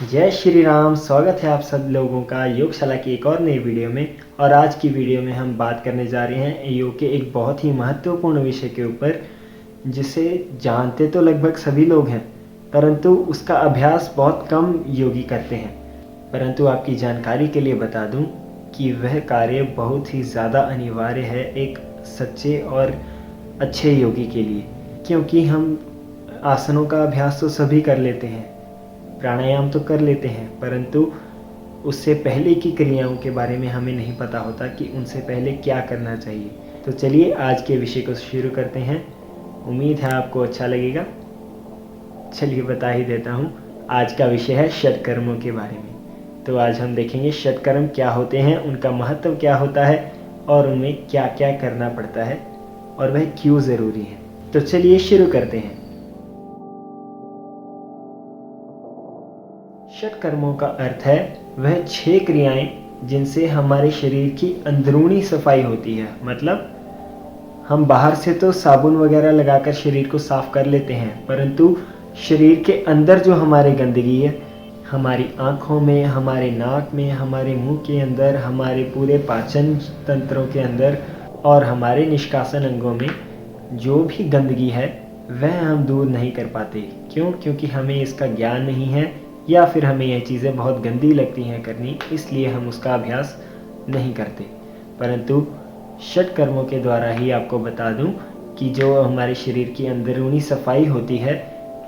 जय श्री राम। स्वागत है आप सब लोगों का योगशाला की एक और नई वीडियो में। और आज की वीडियो में हम बात करने जा रहे हैं योग के एक बहुत ही महत्वपूर्ण विषय के ऊपर, जिसे जानते तो लगभग सभी लोग हैं, परंतु उसका अभ्यास बहुत कम योगी करते हैं। परंतु आपकी जानकारी के लिए बता दूं कि वह कार्य बहुत ही ज़्यादा अनिवार्य है एक सच्चे और अच्छे योगी के लिए, क्योंकि हम आसनों का अभ्यास तो सभी कर लेते हैं, प्राणायाम तो कर लेते हैं, परंतु उससे पहले की क्रियाओं के बारे में हमें नहीं पता होता कि उनसे पहले क्या करना चाहिए। तो चलिए आज के विषय को शुरू करते हैं। उम्मीद है आपको अच्छा लगेगा। चलिए बता ही देता हूँ, आज का विषय है षटकर्मों के बारे में। तो आज हम देखेंगे षटकर्म क्या होते हैं, उनका महत्व क्या होता है और उनमें क्या क्या करना पड़ता है और वह क्यों ज़रूरी है। तो चलिए शुरू करते हैं। षटकर्मों का अर्थ है वह 6 क्रियाएं जिनसे हमारे शरीर की अंदरूनी सफाई होती है। मतलब हम बाहर से तो साबुन वगैरह लगाकर शरीर को साफ कर लेते हैं, परंतु शरीर के अंदर जो हमारी गंदगी है, हमारी आँखों में, हमारे नाक में, हमारे मुंह के अंदर, हमारे पूरे पाचन तंत्रों के अंदर और हमारे निष्कासन अंगों में जो भी गंदगी है वह हम दूर नहीं कर पाते। क्यों? क्योंकि हमें इसका ज्ञान नहीं है, या फिर हमें यह चीज़ें बहुत गंदी लगती हैं करनी, इसलिए हम उसका अभ्यास नहीं करते। परंतु षटकर्मों के द्वारा ही आपको बता दूं कि जो हमारे शरीर की अंदरूनी सफाई होती है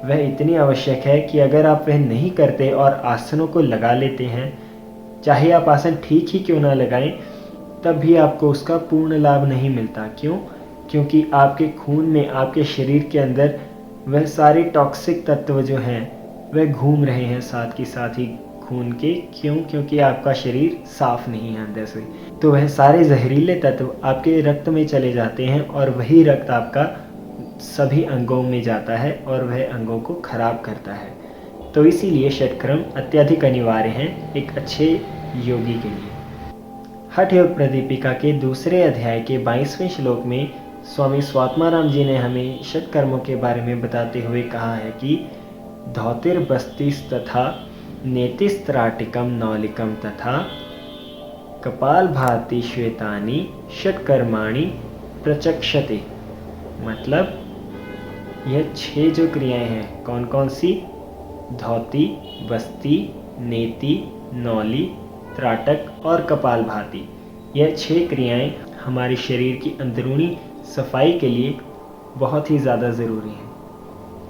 वह इतनी आवश्यक है कि अगर आप वह नहीं करते और आसनों को लगा लेते हैं, चाहे आप आसन ठीक ही क्यों ना लगाएं, तब भी आपको उसका पूर्ण लाभ नहीं मिलता। क्यों? क्योंकि आपके खून में, आपके शरीर के अंदर वह सारे टॉक्सिक तत्व जो हैं वह घूम रहे हैं साथ के साथ ही खून के। क्यों? क्योंकि आपका शरीर साफ नहीं है अंदर से, तो वह सारे जहरीले तत्व आपके रक्त में चले जाते हैं और वही रक्त आपका सभी अंगों में जाता है और वह अंगों को खराब करता है। तो इसीलिए षटकर्म अत्यधिक अनिवार्य हैं एक अच्छे योगी के लिए। हठ योग प्रदीपिका के दूसरे अध्याय के 22वें श्लोक में स्वामी स्वात्माराम जी ने हमें षटकर्मों के बारे में बताते हुए कहा है कि धौतिर्बस्तिस्तथा नेतिस्त्राटिकम नौलिकम तथा कपालभाति श्वेतानि षटकर्माणि प्रचक्षते। मतलब यह 6 जो क्रियाएं हैं, कौन कौन सी? धौति, बस्ती, नेति, नौली, त्राटक और कपालभाति। यह 6 क्रियाएं हमारे शरीर की अंदरूनी सफाई के लिए बहुत ही ज़्यादा ज़रूरी हैं।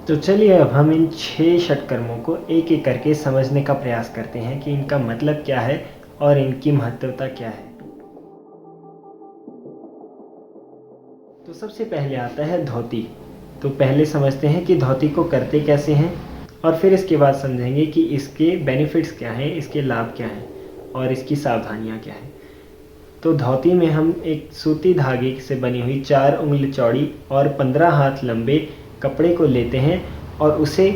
तो चलिए अब हम इन 6 षटकर्मों को एक एक करके समझने का प्रयास करते हैं कि इनका मतलब क्या है और इनकी महत्वता क्या है। तो सबसे पहले आता है धौति। तो पहले समझते हैं कि धौति को करते कैसे हैं और फिर इसके बाद समझेंगे कि इसके बेनिफिट्स क्या हैं, इसके लाभ क्या हैं और इसकी सावधानियां क्या हैं। तो धौति में हम एक सूती धागे से बनी हुई 4 उंगली चौड़ी और 15 हाथ लंबे कपड़े को लेते हैं और उसे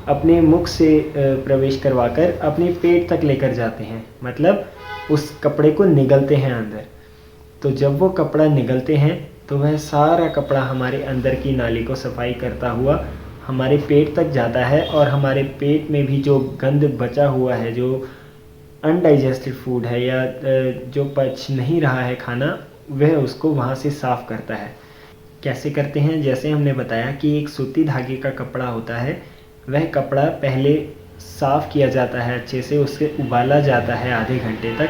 अपने मुख से प्रवेश करवाकर अपने पेट तक लेकर जाते हैं। मतलब उस कपड़े को निगलते हैं अंदर। तो जब वो कपड़ा निगलते हैं तो वह सारा कपड़ा हमारे अंदर की नाली को सफाई करता हुआ हमारे पेट तक जाता है और हमारे पेट में भी जो गंद बचा हुआ है, जो अनडाइजेस्टेड फूड है या जो पच नहीं रहा है खाना, वह उसको वहाँ से साफ़ करता है। कैसे करते हैं? जैसे हमने बताया कि एक सूती धागे का कपड़ा होता है, वह कपड़ा पहले साफ़ किया जाता है अच्छे से, उसे उबाला जाता है आधे घंटे तक,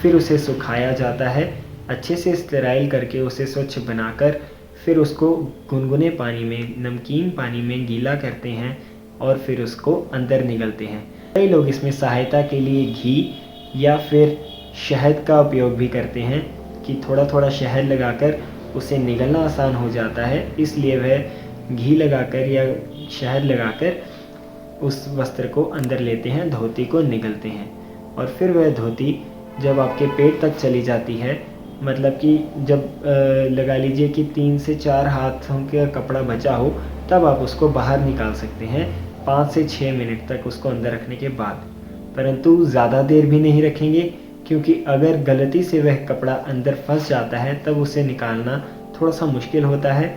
फिर उसे सुखाया जाता है अच्छे से, स्टेराइल करके उसे स्वच्छ बनाकर फिर उसको गुनगुने पानी में, नमकीन पानी में गीला करते हैं और फिर उसको अंदर निगलते हैं। कई लोग इसमें सहायता के लिए घी या फिर शहद का उपयोग भी करते हैं कि थोड़ा थोड़ा शहद लगाकर उसे निगलना आसान हो जाता है, इसलिए वह घी लगाकर या शहद लगाकर उस वस्त्र को अंदर लेते हैं, धोती को निगलते हैं। और फिर वह धोती जब आपके पेट तक चली जाती है, मतलब कि जब लगा लीजिए कि 3 से 4 हाथों का कपड़ा बचा हो, तब आप उसको बाहर निकाल सकते हैं 5 से 6 मिनट तक उसको अंदर रखने के बाद। परंतु ज़्यादा देर भी नहीं रखेंगे, क्योंकि अगर गलती से वह कपड़ा अंदर फंस जाता है तब उसे निकालना थोड़ा सा मुश्किल होता है।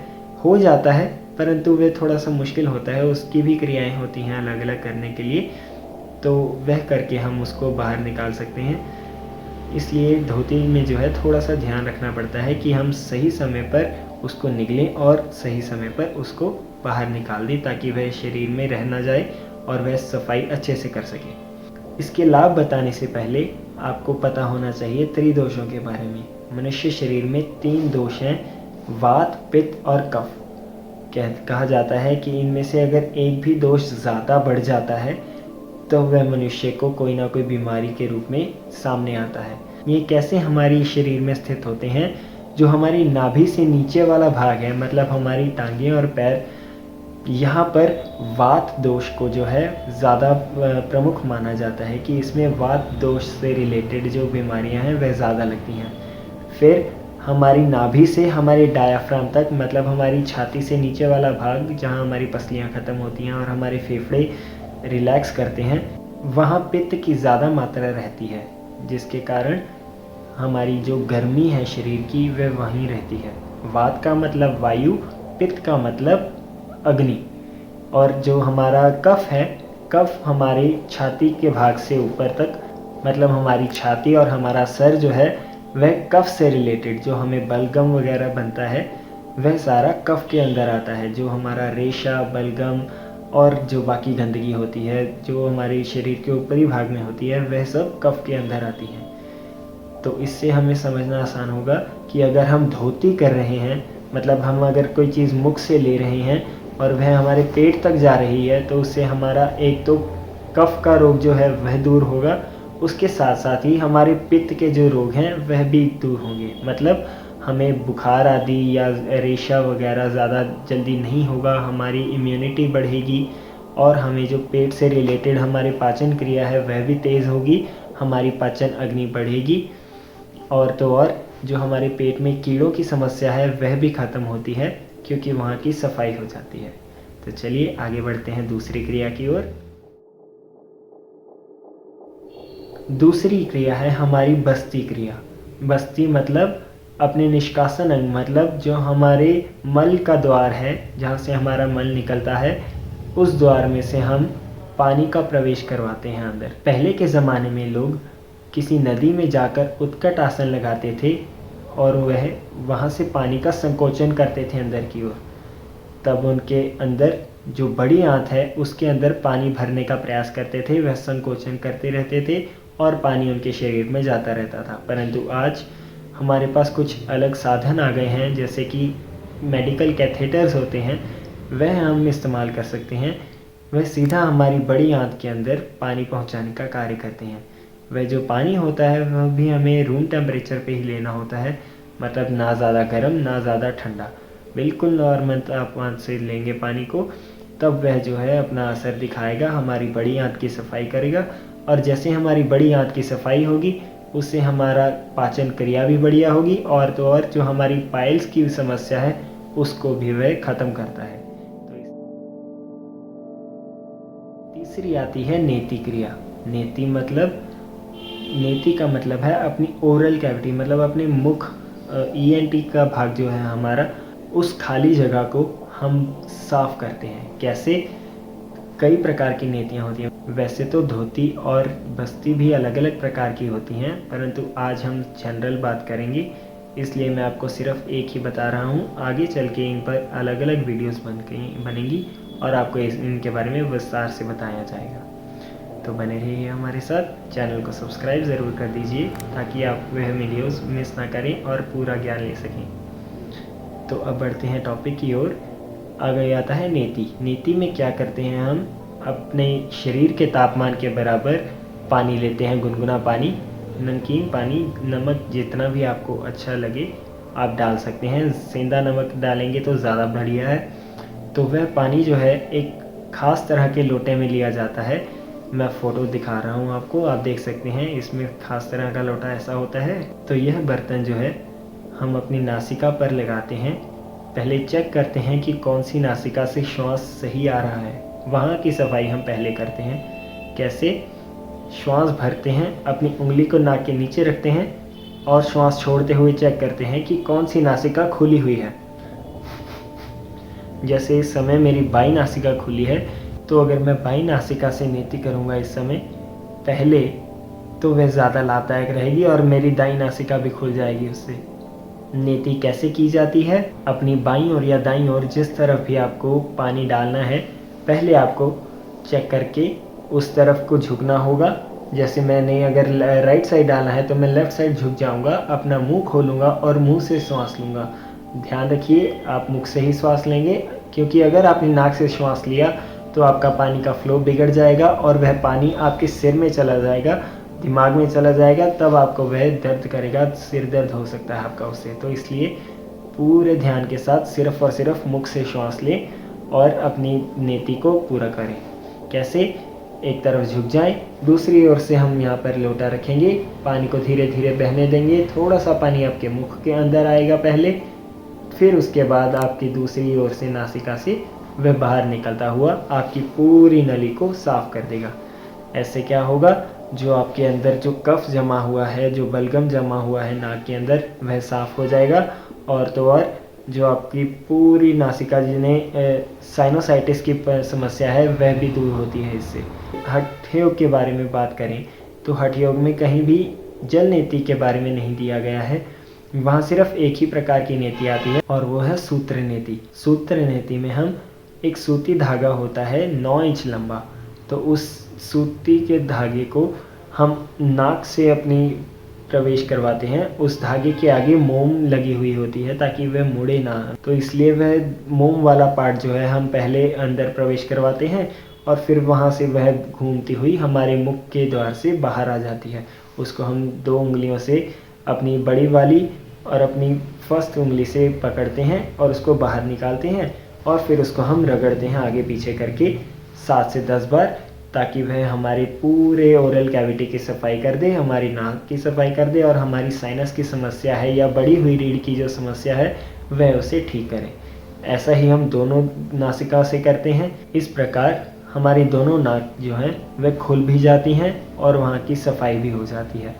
हो जाता है परंतु वह थोड़ा सा मुश्किल होता है, उसकी भी क्रियाएं होती हैं अलग अलग करने के लिए। तो वह करके हम उसको बाहर निकाल सकते हैं। इसलिए धोती में जो है थोड़ा सा ध्यान रखना पड़ता है कि हम सही समय पर उसको निगलें और सही समय पर उसको बाहर निकाल दें, ताकि वह शरीर में रह ना जाए और वह सफाई अच्छे से कर सके। इसके लाभ बताने से पहले आपको पता होना चाहिए त्रिदोषों के बारे में। मनुष्य शरीर में 3 दोष हैं, वात, पित्त और कफ। कहा जाता है कि इनमें से अगर एक भी दोष ज़्यादा बढ़ जाता है तो वह मनुष्य को कोई ना कोई बीमारी के रूप में सामने आता है। ये कैसे हमारी शरीर में स्थित होते हैं? जो हमारी नाभि से नीचे वाला भाग है, मतलब हमारी टांगें और पैर, यहाँ पर वात दोष को जो है ज़्यादा प्रमुख माना जाता है कि इसमें वात दोष से रिलेटेड जो बीमारियाँ हैं वह ज़्यादा लगती हैं। फिर हमारी नाभि से हमारे डायाफ्राम तक, मतलब हमारी छाती से नीचे वाला भाग जहाँ हमारी पसलियाँ ख़त्म होती हैं और हमारे फेफड़े रिलैक्स करते हैं, वहाँ पित्त की ज़्यादा मात्रा रहती है, जिसके कारण हमारी जो गर्मी है शरीर की वह वहीं रहती है। वात का मतलब वायु, पित्त का मतलब अग्नि। और जो हमारा कफ है, कफ हमारी छाती के भाग से ऊपर तक, मतलब हमारी छाती और हमारा सर जो है वह कफ से रिलेटेड, जो हमें बलगम वगैरह बनता है वह सारा कफ के अंदर आता है। जो हमारा रेशा, बलगम और जो बाकी गंदगी होती है जो हमारे शरीर के ऊपरी भाग में होती है, वह सब कफ के अंदर आती है। तो इससे हमें समझना आसान होगा कि अगर हम धोती कर रहे हैं, मतलब हम अगर कोई चीज़ मुख से ले रहे हैं और वह हमारे पेट तक जा रही है, तो उससे हमारा एक तो कफ का रोग जो है वह दूर होगा, उसके साथ साथ ही हमारे पित्त के जो रोग हैं वह भी दूर होंगे। मतलब हमें बुखार आदि या रेशा वगैरह ज़्यादा जल्दी नहीं होगा, हमारी इम्यूनिटी बढ़ेगी और हमें जो पेट से रिलेटेड हमारी पाचन क्रिया है वह भी तेज़ होगी, हमारी पाचन अग्नि बढ़ेगी और तो और जो हमारे पेट में कीड़ों की समस्या है वह भी ख़त्म होती है, क्योंकि वहाँ की सफाई हो जाती है। तो चलिए आगे बढ़ते हैं दूसरी क्रिया की ओर। दूसरी क्रिया है हमारी बस्ती क्रिया। बस्ती मतलब अपने निष्कासन अंग, मतलब जो हमारे मल का द्वार है, जहाँ से हमारा मल निकलता है, उस द्वार में से हम पानी का प्रवेश करवाते हैं अंदर। पहले के ज़माने में लोग किसी नदी में जाकर उत्कट आसन लगाते थे और वह वहाँ से पानी का संकोचन करते थे अंदर की ओर। तब उनके अंदर जो बड़ी आंत है उसके अंदर पानी भरने का प्रयास करते थे, वह संकोचन करते रहते थे और पानी उनके शरीर में जाता रहता था। परंतु आज हमारे पास कुछ अलग साधन आ गए हैं, जैसे कि मेडिकल कैथेटर्स होते हैं, वह हम इस्तेमाल कर सकते हैं। वह सीधा हमारी बड़ी आंत के अंदर पानी पहुंचाने का कार्य करते हैं। वह जो पानी होता है वह भी हमें रूम टेम्परेचर पे ही लेना होता है, मतलब ना ज़्यादा गर्म ना ज़्यादा ठंडा, बिल्कुल नॉर्मल तापमान से लेंगे पानी को, तब वह जो है अपना असर दिखाएगा, हमारी बड़ी आंत की सफाई करेगा। और जैसे हमारी बड़ी आंत की सफाई होगी उससे हमारा पाचन क्रिया भी बढ़िया होगी और तो और जो हमारी पाइल्स की समस्या है उसको भी वह ख़त्म करता है। तो तीसरी आती है नेति क्रिया। नेति का मतलब है अपनी ओरल कैविटी, मतलब अपने मुख, ईएनटी का भाग जो है हमारा, उस खाली जगह को हम साफ करते हैं। कैसे? कई प्रकार की नेतियाँ होती हैं। वैसे तो धोती और बस्ती भी अलग अलग प्रकार की होती हैं, परंतु आज हम जनरल बात करेंगे, इसलिए मैं आपको सिर्फ एक ही बता रहा हूँ। आगे चल के इन पर अलग अलग वीडियोस बनेंगी और आपको इनके बारे में विस्तार से बताया जाएगा। तो बने रहिए हमारे साथ, चैनल को सब्सक्राइब ज़रूर कर दीजिए ताकि आप वह वीडियोस मिस ना करें और पूरा ज्ञान ले सकें। तो अब बढ़ते हैं टॉपिक की ओर। आगे आता है नेति। नेति में क्या करते हैं? हम अपने शरीर के तापमान के बराबर पानी लेते हैं, गुनगुना पानी, नमकीन पानी, नमक जितना भी आपको अच्छा लगे आप डाल सकते हैं। सेंधा नमक डालेंगे तो ज़्यादा बढ़िया है। तो वह पानी जो है एक ख़ास तरह के लोटे में लिया जाता है। मैं फ़ोटो दिखा रहा हूँ आपको, आप देख सकते हैं। इसमें ख़ास तरह का लोटा ऐसा होता है। तो यह बर्तन जो है हम अपनी नासिका पर लगाते हैं। पहले चेक करते हैं कि कौन सी नासिका से श्वास सही आ रहा है, वहाँ की सफाई हम पहले करते हैं। कैसे? श्वास भरते हैं, अपनी उंगली को नाक के नीचे रखते हैं और श्वास छोड़ते हुए चेक करते हैं कि कौन सी नासिका खुली हुई है। जैसे इस समय मेरी बाईं नासिका खुली है, तो अगर मैं बाईं नासिका से नेति करूँगा इस समय पहले, तो वह ज़्यादा लाभदायक रहेगी और मेरी दाईं नासिका भी खुल जाएगी उससे। नेति कैसे की जाती है? अपनी बाईं ओर या दाईं ओर जिस तरफ भी आपको पानी डालना है, पहले आपको चेक करके उस तरफ को झुकना होगा। जैसे मैंने अगर राइट साइड डालना है तो मैं लेफ़्ट साइड झुक जाऊंगा, अपना मुंह खोलूंगा और मुंह से श्वास लूँगा। ध्यान रखिए आप मुख से ही श्वास लेंगे, क्योंकि अगर आपने नाक से श्वास लिया तो आपका पानी का फ्लो बिगड़ जाएगा और वह पानी आपके सिर में चला जाएगा, दिमाग में चला जाएगा, तब आपको वह दर्द करेगा, सिर दर्द हो सकता है आपका उससे। तो इसलिए पूरे ध्यान के साथ सिर्फ और सिर्फ मुख से श्वास लें और अपनी नेति को पूरा करें। कैसे? एक तरफ झुक जाएं, दूसरी ओर से हम यहाँ पर लोटा रखेंगे, पानी को धीरे धीरे बहने देंगे। थोड़ा सा पानी आपके मुख के अंदर आएगा पहले, फिर उसके बाद आपकी दूसरी ओर से नासिका से वह बाहर निकलता हुआ आपकी पूरी नली को साफ कर देगा। ऐसे क्या होगा, जो आपके अंदर जो कफ जमा हुआ है, जो बलगम जमा हुआ है नाक के अंदर, वह साफ हो जाएगा। और तो और जो आपकी पूरी नासिका, जिन्हें साइनोसाइटिस की समस्या है, वह भी दूर होती है इससे। हठ योग के बारे में बात करें तो हठ योग में कहीं भी जल नेति के बारे में नहीं दिया गया है। वहाँ सिर्फ एक ही प्रकार की नेति आती है और वो है सूत्र नेति। सूत्र नेति में हम एक सूती धागा होता है 9 इंच लंबा, तो उस सूती के धागे को हम नाक से अपनी प्रवेश करवाते हैं। उस धागे के आगे मोम लगी हुई होती है ताकि वह मुड़े ना, तो इसलिए वह मोम वाला पार्ट जो है हम पहले अंदर प्रवेश करवाते हैं और फिर वहाँ से वह घूमती हुई हमारे मुख के द्वार से बाहर आ जाती है। उसको हम 2 उंगलियों से, अपनी बड़ी वाली और अपनी फर्स्ट उंगली से पकड़ते हैं और उसको बाहर निकालते हैं और फिर उसको हम रगड़ते हैं आगे पीछे करके 7 से 10 बार, ताकि वह हमारी पूरे ओरल कैविटी की सफाई कर दे, हमारी नाक की सफाई कर दे और हमारी साइनस की समस्या है या बड़ी हुई रीढ़ की जो समस्या है वह उसे ठीक करे। ऐसा ही हम दोनों नासिका से करते हैं। इस प्रकार हमारी दोनों नाक जो हैं वह खुल भी जाती हैं और वहाँ की सफाई भी हो जाती है।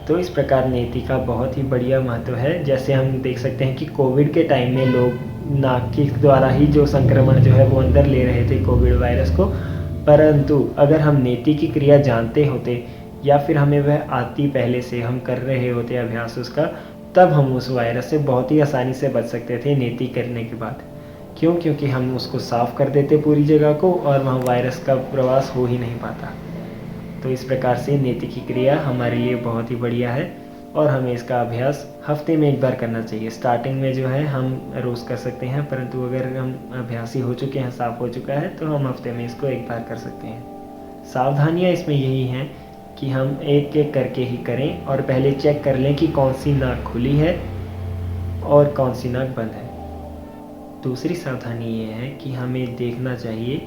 तो इस प्रकार नेति का बहुत ही बढ़िया महत्व है। जैसे हम देख सकते हैं कि कोविड के टाइम में लोग नाक के द्वारा ही जो संक्रमण जो है वो अंदर ले रहे थे कोविड वायरस को, परंतु अगर हम नेति की क्रिया जानते होते या फिर हमें वह आती पहले से, हम कर रहे होते अभ्यास उसका, तब हम उस वायरस से बहुत ही आसानी से बच सकते थे नेति करने के बाद। क्यों? क्योंकि हम उसको साफ़ कर देते पूरी जगह को और वहाँ वायरस का प्रवास हो ही नहीं पाता। तो इस प्रकार से नेति की क्रिया हमारे लिए बहुत ही बढ़िया है और हमें इसका अभ्यास हफ्ते में 1 बार करना चाहिए। स्टार्टिंग में जो है हम रोज़ कर सकते हैं, परंतु अगर हम अभ्यासी हो चुके हैं, साफ़ हो चुका है, तो हम हफ्ते में इसको 1 बार कर सकते हैं। सावधानियाँ इसमें यही हैं कि हम एक एक करके ही करें और पहले चेक कर लें कि कौन सी नाक खुली है और कौन सी नाक बंद है। दूसरी सावधानी ये है कि हमें देखना चाहिए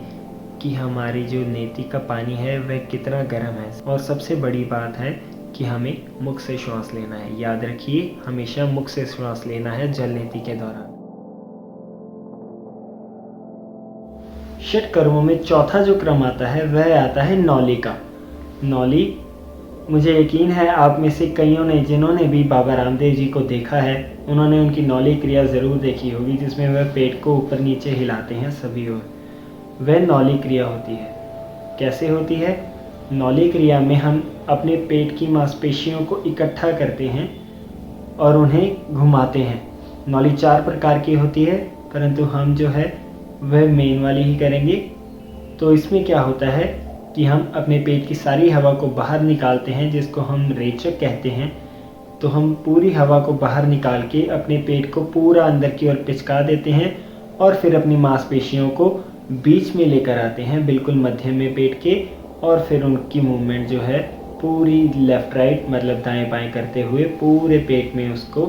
कि हमारी जो नेति का पानी है वह कितना गर्म है। और सबसे बड़ी बात है कि हमें मुख से श्वास लेना है। याद रखिए, हमेशा मुख से श्वास लेना है जल नेति के दौरान। षट कर्मों में चौथा जो क्रम आता है वह आता है नौली का। नौली, मुझे यकीन है आप में से कईयों ने, जिन्होंने भी बाबा रामदेव जी को देखा है, उन्होंने उनकी नौली क्रिया ज़रूर देखी होगी, जिसमें वह पेट को ऊपर नीचे हिलाते हैं सभी ओर। वह नौली क्रिया होती है। कैसे होती है? नौली क्रिया में हम अपने पेट की मांसपेशियों को इकट्ठा करते हैं और उन्हें घुमाते हैं। नौली 4 प्रकार की होती है, परंतु हम जो है वह मेन वाली ही करेंगे। तो इसमें क्या होता है कि हम अपने पेट की सारी हवा को बाहर निकालते हैं, जिसको हम रेचक कहते हैं। तो हम पूरी हवा को बाहर निकाल के अपने पेट को पूरा अंदर की ओर पिचका देते हैं और फिर अपनी मांसपेशियों को बीच में लेकर आते हैं, बिल्कुल मध्य में पेट के, और फिर उनकी मूवमेंट जो है पूरी लेफ़्ट राइट मतलब दाएं बाएं करते हुए पूरे पेट में उसको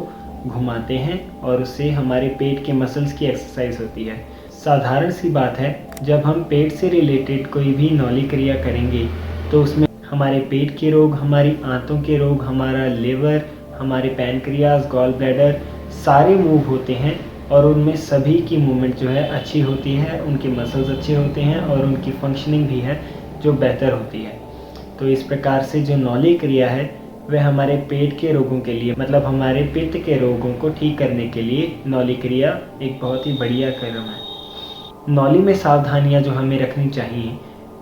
घुमाते हैं और उससे हमारे पेट के मसल्स की एक्सरसाइज होती है। साधारण सी बात है, जब हम पेट से रिलेटेड कोई भी नौली क्रिया करेंगे तो उसमें हमारे पेट के रोग, हमारी आंतों के रोग, हमारा लिवर, हमारे पैनक्रियाज, गॉल ब्लैडर सारे मूव होते हैं और उनमें सभी की मूवमेंट जो है अच्छी होती है, उनके मसल्स अच्छे होते हैं और उनकी फंक्शनिंग भी है जो बेहतर होती है। तो इस प्रकार से जो नौली क्रिया है वह हमारे पेट के रोगों के लिए, मतलब हमारे पित्त के रोगों को ठीक करने के लिए नौली क्रिया एक बहुत ही बढ़िया कर्म है। नौली में सावधानियाँ जो हमें रखनी चाहिए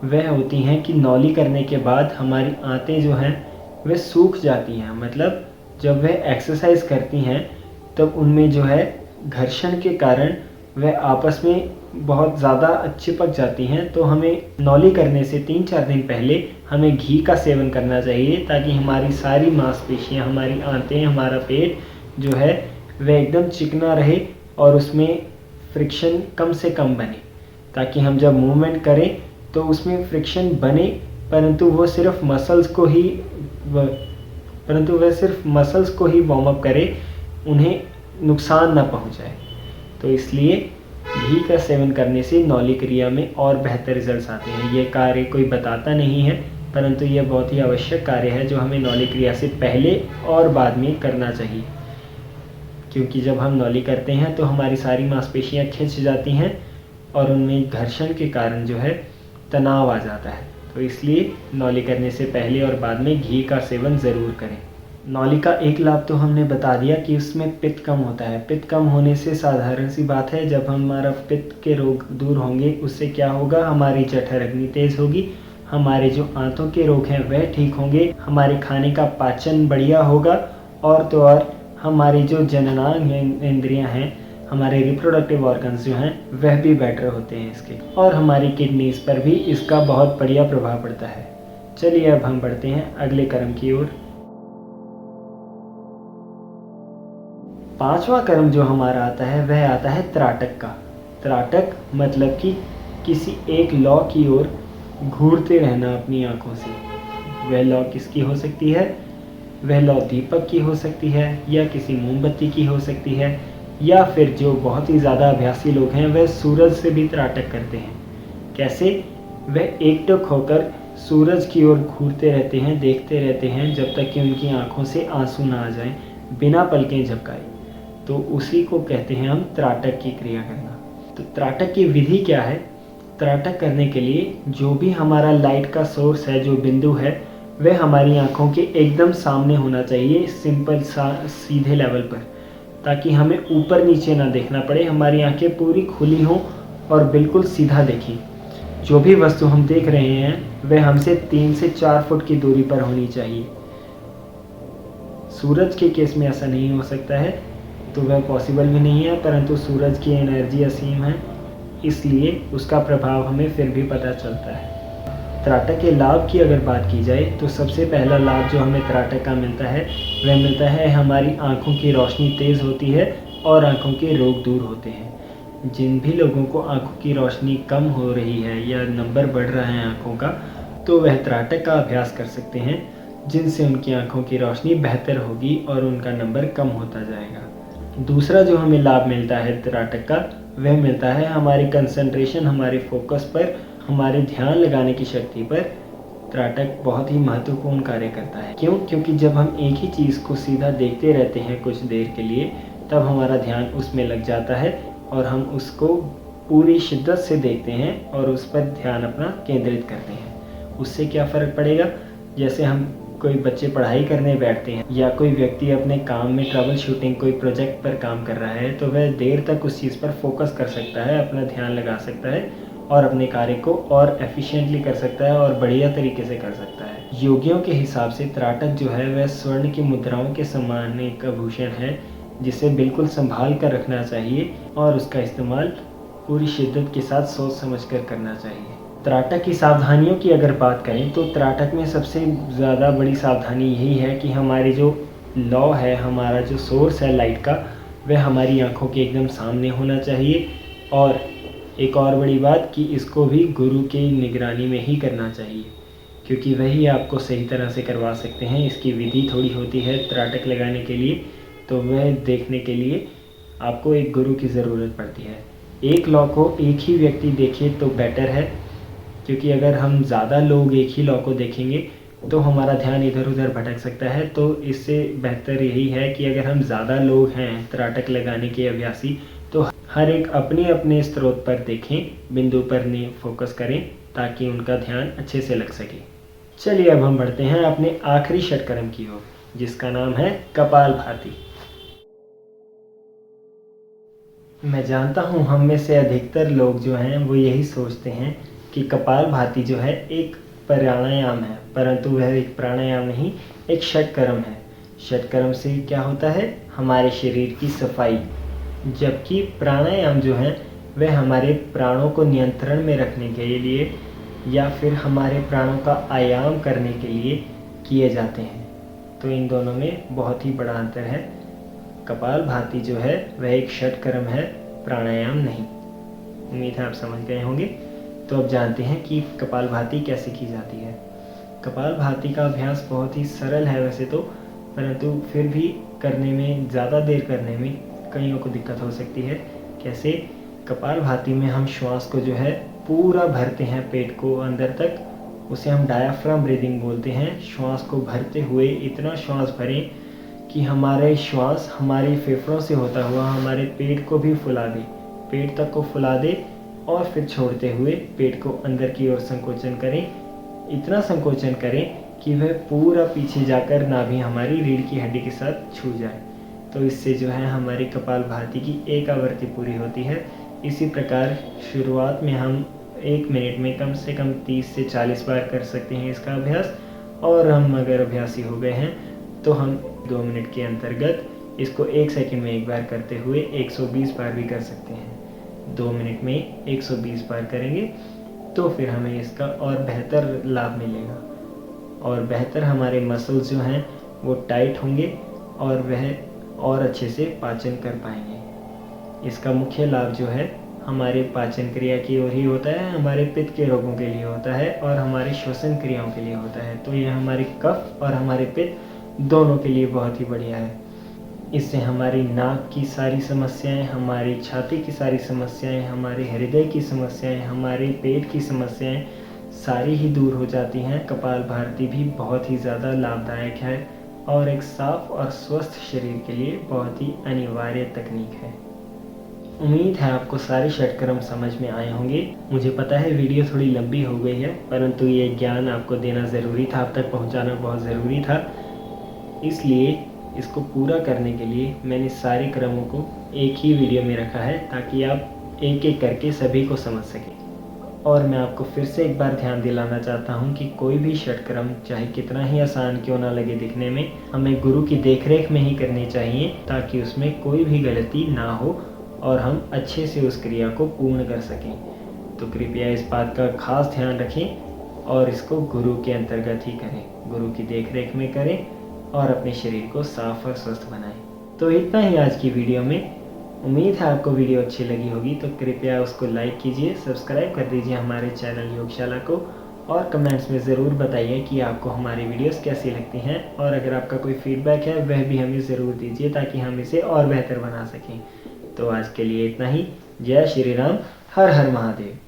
वह होती हैं कि नौली करने के बाद हमारी आंतें जो हैं वह सूख जाती हैं। मतलब जब वह एक्सरसाइज करती हैं तब उनमें जो है घर्षण के कारण वह आपस में बहुत ज़्यादा चिपक जाती हैं। तो हमें नौली करने से 3-4 दिन पहले हमें घी का सेवन करना चाहिए, ताकि हमारी सारी मांसपेशियां, हमारी आंतें, हमारा पेट जो है वह एकदम चिकना रहे और उसमें फ्रिक्शन कम से कम बने, ताकि हम जब मूवमेंट करें तो उसमें फ्रिक्शन बने, परंतु वह सिर्फ मसल्स को ही वार्म अप करे, उन्हें नुकसान ना पहुंचाए। तो इसलिए घी का सेवन करने से नौली क्रिया में और बेहतर रिजल्ट्स आते हैं। ये कार्य कोई बताता नहीं है, परंतु यह बहुत ही आवश्यक कार्य है जो हमें नौली क्रिया से पहले और बाद में करना चाहिए। क्योंकि जब हम नौली करते हैं तो हमारी सारी मांसपेशियां खिंच जाती हैं और उनमें घर्षण के कारण जो है तनाव आ जाता है। तो इसलिए नौली करने से पहले और बाद में घी का सेवन ज़रूर करें। नौली का एक लाभ तो हमने बता दिया कि उसमें पित्त कम होता है। पित्त कम होने से साधारण सी बात है, जब हमारा पित्त के रोग दूर होंगे उससे क्या होगा, हमारी जठर अग्नि तेज होगी, हमारे जो आंतों के रोग हैं वह ठीक होंगे, हमारे खाने का पाचन बढ़िया होगा, और तो और हमारी जो जननांग इंद्रियां हैं, हमारे रिप्रोडक्टिव ऑर्गन्स जो हैं वह भी बेटर होते हैं इसके, और हमारी किडनीज पर भी इसका बहुत बढ़िया प्रभाव पड़ता है। चलिए अब हम बढ़ते हैं अगले कर्म की ओर। 5वां कर्म जो हमारा आता है वह आता है त्राटक का। त्राटक मतलब कि किसी एक लौ की ओर घूरते रहना अपनी आंखों से। वह लौ किसकी हो सकती है? वह लौ दीपक की हो सकती है, या किसी मोमबत्ती की हो सकती है, या फिर जो बहुत ही ज़्यादा अभ्यासी लोग हैं वह सूरज से भी त्राटक करते हैं। कैसे? वह एकटक होकर सूरज की ओर घूरते रहते हैं, देखते रहते हैं जब तक कि उनकी आंखों से आंसू ना आ जाएं, बिना पलकें झपकाए। तो उसी को कहते हैं हम त्राटक की क्रिया करना। तो त्राटक की विधि क्या है? त्राटक करने के लिए जो भी हमारा लाइट का सोर्स है, जो बिंदु है, वह हमारी आंखों के एकदम सामने होना चाहिए, सिंपल सीधे लेवल पर, ताकि हमें ऊपर नीचे ना देखना पड़े। हमारी आंखें पूरी खुली हों और बिल्कुल सीधा देखें। जो भी वस्तु हम देख रहे हैं वह हमसे 3 से 4 फुट की दूरी पर होनी चाहिए। सूरज के केस में ऐसा नहीं हो सकता है, तो वह पॉसिबल भी नहीं है, परंतु सूरज की एनर्जी असीम है, इसलिए उसका प्रभाव हमें फिर भी पता चलता है। त्राटक के लाभ की अगर बात की जाए तो सबसे पहला लाभ जो हमें त्राटक का मिलता है वह मिलता है हमारी आंखों की रोशनी तेज़ होती है और आंखों के रोग दूर होते हैं। जिन भी लोगों को आंखों की रोशनी कम हो रही है या नंबर बढ़ रहा है आंखों का, तो वह त्राटक का अभ्यास कर सकते हैं, जिनसे उनकी आंखों की रोशनी बेहतर होगी और उनका नंबर कम होता जाएगा। दूसरा जो हमें लाभ मिलता है त्राटक का, वह मिलता है हमारी कंसंट्रेशन, हमारे फोकस पर, हमारे ध्यान लगाने की शक्ति पर। त्राटक बहुत ही महत्वपूर्ण कार्य करता है। क्यों? क्योंकि जब हम एक ही चीज़ को सीधा देखते रहते हैं कुछ देर के लिए, तब हमारा ध्यान उसमें लग जाता है और हम उसको पूरी शिद्दत से देखते हैं और उस पर ध्यान अपना केंद्रित करते हैं। उससे क्या फ़र्क पड़ेगा? जैसे हम कोई बच्चे पढ़ाई करने बैठते हैं या कोई व्यक्ति अपने काम में ट्रबल शूटिंग कोई प्रोजेक्ट पर काम कर रहा है, तो वह देर तक उस चीज़ पर फोकस कर सकता है, अपना ध्यान लगा सकता है और अपने कार्य को और एफिशिएंटली कर सकता है और बढ़िया तरीके से कर सकता है। योगियों के हिसाब से त्राटक जो है वह स्वर्ण की मुद्राओं के समान एक आभूषण है, जिसे बिल्कुल संभाल कर रखना चाहिए और उसका इस्तेमाल पूरी शिद्दत के साथ सोच समझ कर करना चाहिए। त्राटक की सावधानियों की अगर बात करें तो त्राटक में सबसे ज़्यादा बड़ी सावधानी यही है कि हमारी जो लौ है, हमारा जो सोर्स है लाइट का, वह हमारी आंखों के एकदम सामने होना चाहिए। और एक और बड़ी बात कि इसको भी गुरु की निगरानी में ही करना चाहिए, क्योंकि वही आपको सही तरह से करवा सकते हैं। इसकी विधि थोड़ी होती है त्राटक लगाने के लिए, तो वह देखने के लिए आपको एक गुरु की ज़रूरत पड़ती है। एक लौ को एक ही व्यक्ति देखे तो बेटर है, क्योंकि अगर हम ज़्यादा लोग एक ही लौ को देखेंगे तो हमारा ध्यान इधर उधर भटक सकता है। तो इससे बेहतर यही है कि अगर हम ज़्यादा लोग हैं त्राटक लगाने के अभ्यासी, तो हर एक अपने अपने स्रोत पर देखें, बिंदु पर नहीं फोकस करें, ताकि उनका ध्यान अच्छे से लग सके। चलिए अब हम बढ़ते हैं अपने आखिरी षटकर्म की ओर, जिसका नाम है कपालभाति। मैं जानता हूँ हम में से अधिकतर लोग जो हैं वो यही सोचते हैं कि कपालभाति जो है एक प्राणायाम है, परंतु वह एक प्राणायाम नहीं, एक षटकर्म है। षटकर्म से क्या होता है? हमारे शरीर की सफाई। जबकि प्राणायाम जो है वह हमारे प्राणों को नियंत्रण में रखने के लिए या फिर हमारे प्राणों का आयाम करने के लिए किए जाते हैं। तो इन दोनों में बहुत ही बड़ा अंतर है। कपालभाति जो है वह एक षटकर्म है, प्राणायाम नहीं। उम्मीद है आप समझ गए होंगे। तो अब जानते हैं कि कपालभाति कैसे की जाती है। कपालभाति का अभ्यास बहुत ही सरल है वैसे तो, परंतु फिर भी करने में, ज़्यादा देर करने में कईयों को दिक्कत हो सकती है। कैसे? कपालभाति में हम श्वास को जो है पूरा भरते हैं, पेट को अंदर तक, उसे हम डायाफ्राम ब्रीदिंग बोलते हैं। श्वास को भरते हुए इतना श्वास भरें कि हमारे श्वास हमारे फेफड़ों से होता हुआ हमारे पेट को भी फुला दे, पेट तक को फुला दे, और फिर छोड़ते हुए पेट को अंदर की ओर संकोचन करें। इतना संकोचन करें कि वह पूरा पीछे जाकर नाभि हमारी रीढ़ की हड्डी के साथ छू जाए। तो इससे जो है हमारी कपालभाति की एक आवृत्ति पूरी होती है। इसी प्रकार शुरुआत में हम 1 मिनट में कम से कम 30 से 40 बार कर सकते हैं इसका अभ्यास, और हम अगर अभ्यासी हो गए हैं तो हम 2 मिनट के अंतर्गत इसको 1 सेकंड में एक बार करते हुए 120 बार भी कर सकते हैं। 2 मिनट में 120 बार करेंगे तो फिर हमें इसका और बेहतर लाभ मिलेगा, और बेहतर हमारे मसल्स जो हैं वो टाइट होंगे और वह और अच्छे से पाचन कर पाएंगे। इसका मुख्य लाभ जो है हमारे पाचन क्रिया की ओर ही होता है, हमारे पित्त के रोगों के लिए होता है और हमारे श्वसन क्रियाओं के लिए होता है। तो यह हमारे कफ और हमारे पित्त दोनों के लिए बहुत ही बढ़िया है। इससे हमारी नाक की सारी समस्याएं, हमारी छाती की सारी समस्याएं, हमारे हृदय की समस्याएं, हमारे पेट की समस्याएं सारी ही दूर हो जाती हैं। कपालभाति भी बहुत ही ज़्यादा लाभदायक है और एक साफ और स्वस्थ शरीर के लिए बहुत ही अनिवार्य तकनीक है। उम्मीद है आपको सारे षटकर्म समझ में आए होंगे। मुझे पता है वीडियो थोड़ी लंबी हो गई है, परंतु ये ज्ञान आपको देना ज़रूरी था, आप तक पहुंचाना बहुत ज़रूरी था। इसलिए इसको पूरा करने के लिए मैंने सारे क्रमों को एक ही वीडियो में रखा है, ताकि आप एक एक करके सभी को समझ सकें। और मैं आपको फिर से एक बार ध्यान दिलाना चाहता हूँ कि कोई भी षटकर्म चाहे कितना ही आसान क्यों ना लगे दिखने में, हमें गुरु की देखरेख में ही करनी चाहिए, ताकि उसमें कोई भी गलती ना हो और हम अच्छे से उस क्रिया को पूर्ण कर सकें। तो कृपया इस बात का खास ध्यान रखें और इसको गुरु के अंतर्गत ही करें, गुरु की देखरेख में करें और अपने शरीर को साफ और स्वस्थ बनाएं। तो इतना ही आज की वीडियो में। उम्मीद है आपको वीडियो अच्छी लगी होगी, तो कृपया उसको लाइक कीजिए, सब्सक्राइब कर दीजिए हमारे चैनल योगशाला को, और कमेंट्स में ज़रूर बताइए कि आपको हमारी वीडियोस कैसी लगती हैं, और अगर आपका कोई फीडबैक है वह भी हमें ज़रूर दीजिए, ताकि हम इसे और बेहतर बना सकें। तो आज के लिए इतना ही। जय श्री राम, हर हर महादेव।